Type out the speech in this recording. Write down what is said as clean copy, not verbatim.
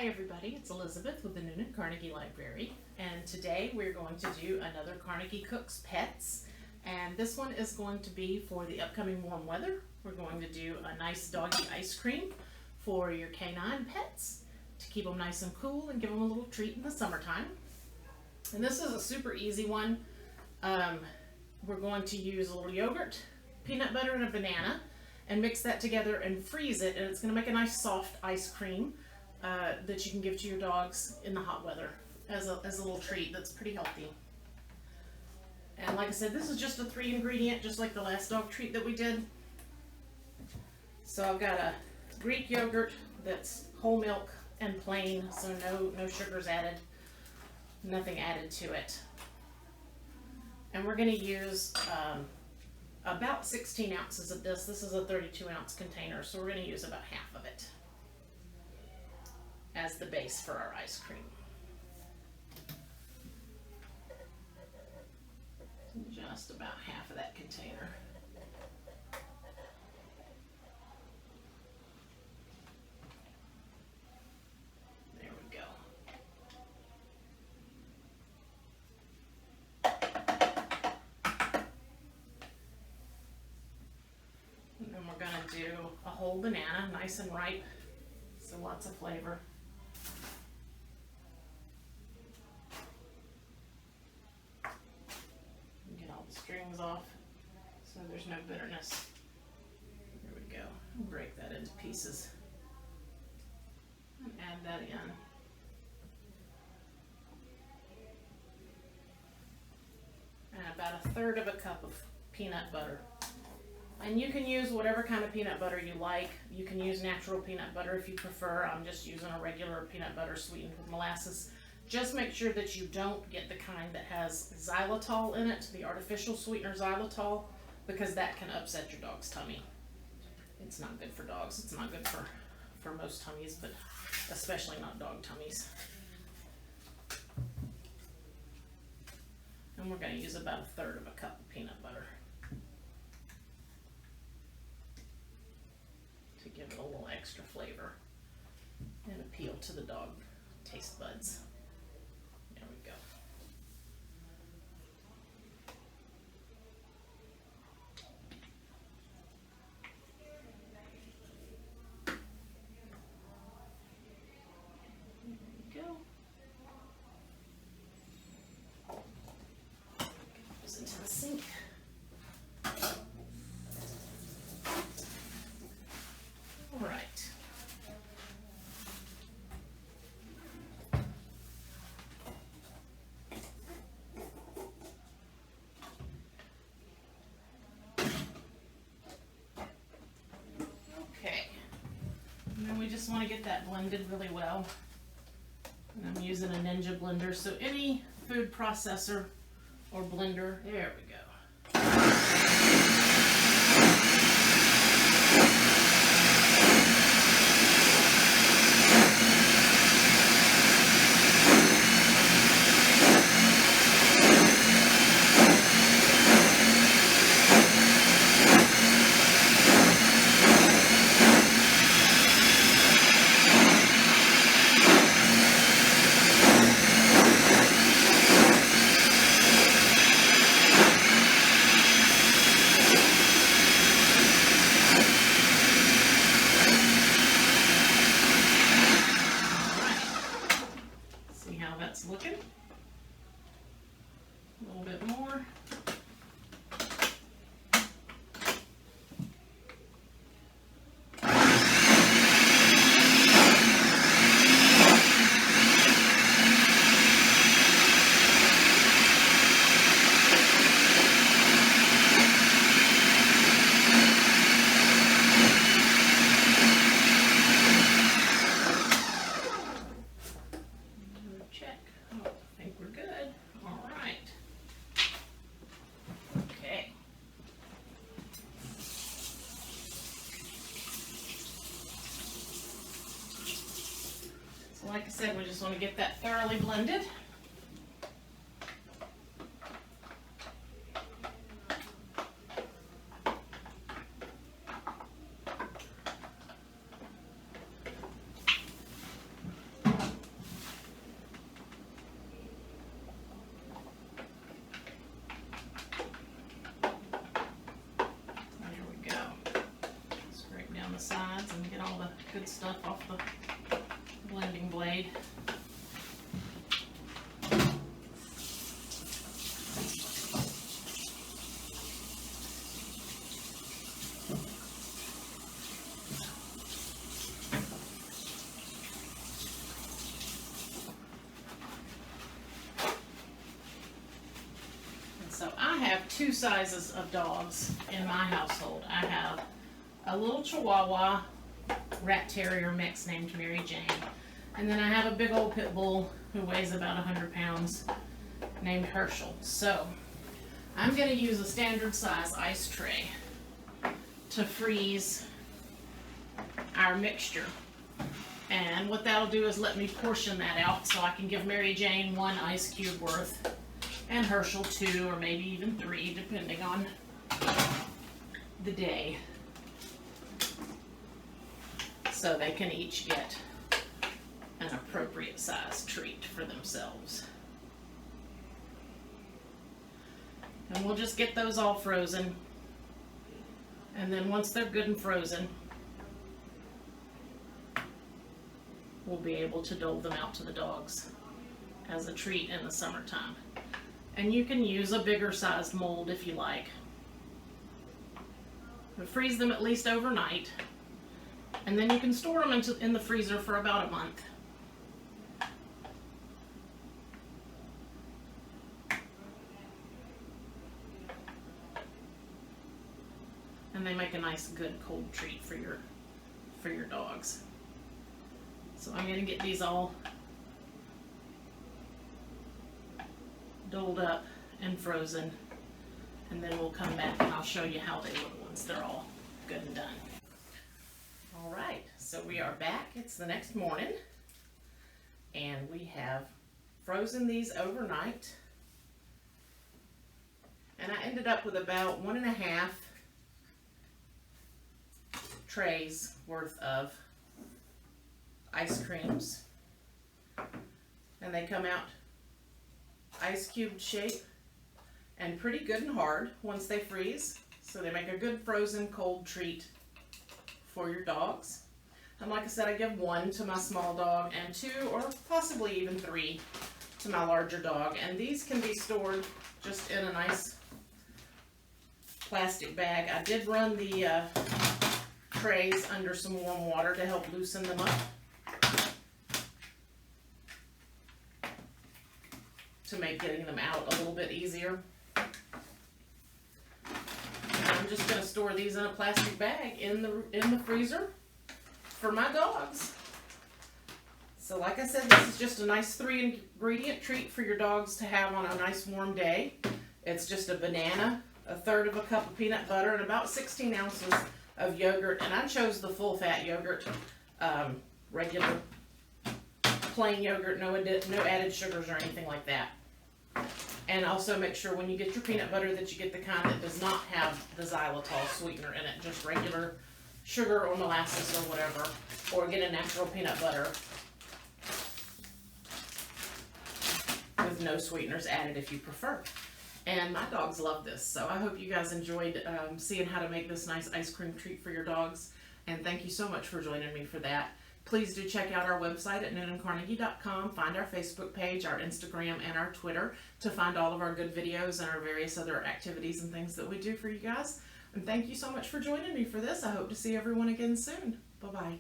Hi everybody, it's Elizabeth with the Noonan Carnegie Library, and today we're going to do another Carnegie Cooks Pets, and this one is going to be for the upcoming warm weather. We're going to do a nice doggy ice cream for your canine pets to keep them nice and cool and give them a little treat in the summertime. And this is a super easy one. We're going to use a little yogurt, peanut butter, and a banana and mix that together and freeze it, and it's going to make a nice soft ice cream that you can give to your dogs in the hot weather as a little treat that's pretty healthy. And like I said, this is just a 3-ingredient, just like the last dog treat that we did. So I've got a Greek yogurt that's whole milk and plain, so no sugars added, nothing added to it. And we're going to use about 16 ounces of this. This is a 32-ounce container, so we're going to use about half of it as the base for our ice cream. Just about half of that container. There we go. And then we're going to do a whole banana, nice and ripe, so lots of flavor. Strings off so there's no bitterness. There we go. Break that into pieces and add that in. And about 1/3 of a cup of peanut butter. And you can use whatever kind of peanut butter you like. You can use natural peanut butter if you prefer. I'm just using a regular peanut butter sweetened with molasses. Just make sure that you don't get the kind that has xylitol in it, the artificial sweetener xylitol, because that can upset your dog's tummy. It's not good for dogs. It's not good for most tummies, but especially not dog tummies. And we're going to use about 1/3 of a cup of peanut butter to give it a little extra flavor and appeal to the dog taste buds. There we go. There we go. Get this into the sink. All right. And then we just want to get that blended really well. And I'm using a Ninja blender, so any food processor or blender, there we go. Looking a little bit more. Like I said, we just want to get that thoroughly blended. good stuff off the blending blade. So I have two sizes of dogs in my household. I have a little Chihuahua Rat Terrier mix named Mary Jane, and then I have a big old pit bull who weighs about 100 pounds named Herschel. So I'm going to use a standard size ice tray to freeze our mixture. And what that'll do is let me portion that out so I can give Mary Jane 1 ice cube worth and Herschel 2 or maybe even 3 depending on the day. So they can each get an appropriate size treat for themselves. And we'll just get those all frozen. And then once they're good and frozen, we'll be able to dole them out to the dogs as a treat in the summertime. And you can use a bigger sized mold if you like. But freeze them at least overnight. And then you can store them in the freezer for about a month. And they make a nice good cold treat for your dogs. So I'm going to get these all doled up and frozen, and then we'll come back and I'll show you how they look once they're all good and done. All right, so we are back. It's the next morning, and we have frozen these overnight, and I ended up with about 1.5 trays worth of ice creams, and they come out ice cube shape and pretty good and hard once they freeze, so they make a good frozen cold treat for your dogs. And like I said, I give 1 to my small dog and 2 or possibly even 3 to my larger dog, and these can be stored just in a nice plastic bag. I did run the trays under some warm water to help loosen them up, to make getting them out a little bit easier. And I'm just going to store these in a plastic bag in the freezer for my dogs. So like I said, this is just a nice 3-ingredient treat for your dogs to have on a nice warm day. It's just a banana, 1/3 cup of peanut butter, and about 16 ounces of yogurt. And I chose the full fat yogurt, regular plain yogurt, no added sugars or anything like that. And also make sure when you get your peanut butter that you get the kind that does not have the xylitol sweetener in it, just regular sugar or molasses or whatever, or get a natural peanut butter with no sweeteners added if you prefer. And my dogs love this, so I hope you guys enjoyed seeing how to make this nice ice cream treat for your dogs, and thank you so much for joining me for that. Please do check out our website at noonandcarnegie.com, find our Facebook page, our Instagram, and our Twitter to find all of our good videos and our various other activities and things that we do for you guys. And thank you so much for joining me for this. I hope to see everyone again soon. Bye-bye.